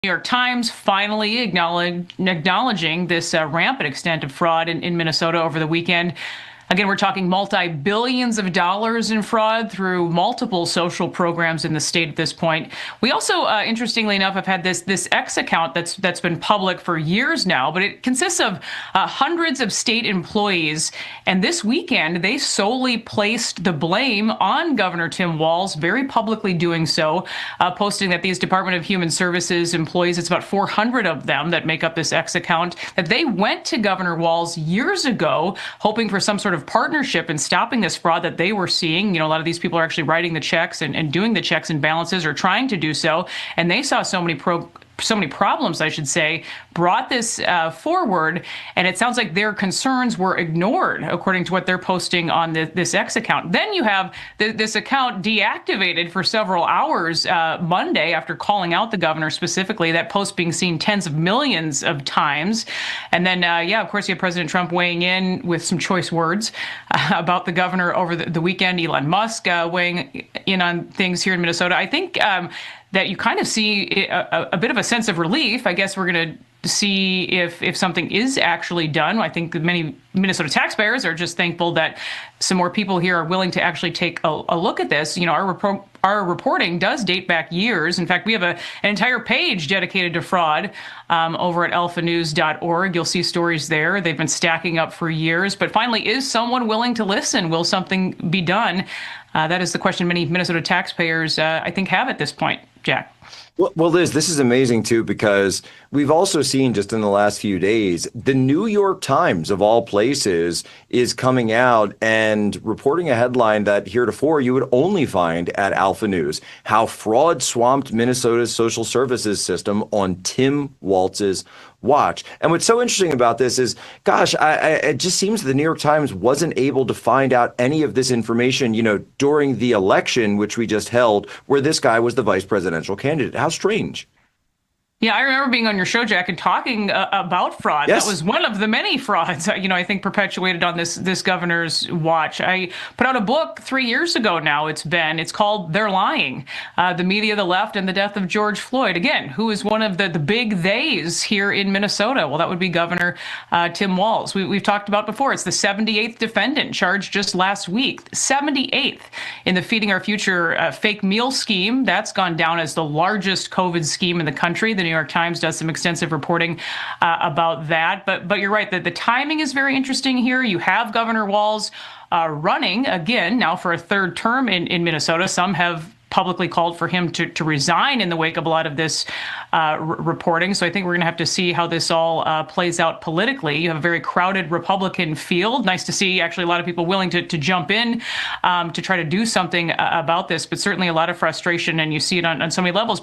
New York Times finally acknowledging this rampant extent of fraud in Minnesota over the weekend. Again, we're talking multi-billions of dollars in fraud through multiple social programs in the state at this point. We also, interestingly enough, have had this X account that's been public for years now, but it consists of hundreds of state employees. And this weekend, they solely placed the blame on Governor Tim Walz, very publicly doing so, posting that these Department of Human Services employees, it's about 400 of them that make up this X account, that they went to Governor Walz years ago, hoping for some sort of partnership in stopping this fraud that they were seeing. You know, a lot of these people are actually writing the checks and doing the checks and balances, or trying to do so. And they saw so many problems, I should say, brought this forward, and it sounds like their concerns were ignored, according to what they're posting on this X account. Then you have this account deactivated for several hours Monday after calling out the governor specifically, that post being seen tens of millions of times. And then, of course, you have President Trump weighing in with some choice words about the governor over the weekend, Elon Musk weighing in on things here in Minnesota. I think that you kind of see a bit of a sense of relief. I guess we're going to see if something is actually done. I think many Minnesota taxpayers are just thankful that some more people here are willing to actually take a look at this. You know, our reporting does date back years. In fact, we have an entire page dedicated to fraud over at alphanews.org. You'll see stories there. They've been stacking up for years. But finally, is someone willing to listen? Will something be done? That is the question many Minnesota taxpayers, I think, have at this point, Jack. Well, Liz, this is amazing, too, because we've also seen just in the last few days, the New York Times, of all places, is coming out and reporting a headline that heretofore you would only find at Alpha News: how fraud swamped Minnesota's social services system on Tim Walz's watch. And what's so interesting about this is, gosh, it just seems the New York Times wasn't able to find out any of this information, during the election, which we just held, where this guy was the vice presidential candidate. How strange. Yeah, I remember being on your show, Jack, and talking about fraud. Yes. That was one of the many frauds, I think perpetuated on this governor's watch. I put out a book 3 years ago now. It's called They're Lying: The Media, the Left, and the Death of George Floyd. Again, who is one of the big theys here in Minnesota? Well, that would be Governor Tim Walz. We've talked about before. It's the 78th defendant charged just last week. 78th in the Feeding Our Future fake meal scheme. That's gone down as the largest COVID scheme in the country. The New York Times does some extensive reporting about that. But you're right, that the timing is very interesting here. You have Governor Walz running again now for a third term in Minnesota. Some have publicly called for him to resign in the wake of a lot of this reporting. So I think we're going to have to see how this all plays out politically. You have a very crowded Republican field. Nice to see actually a lot of people willing to jump in to try to do something about this, but certainly a lot of frustration, and you see it on so many levels.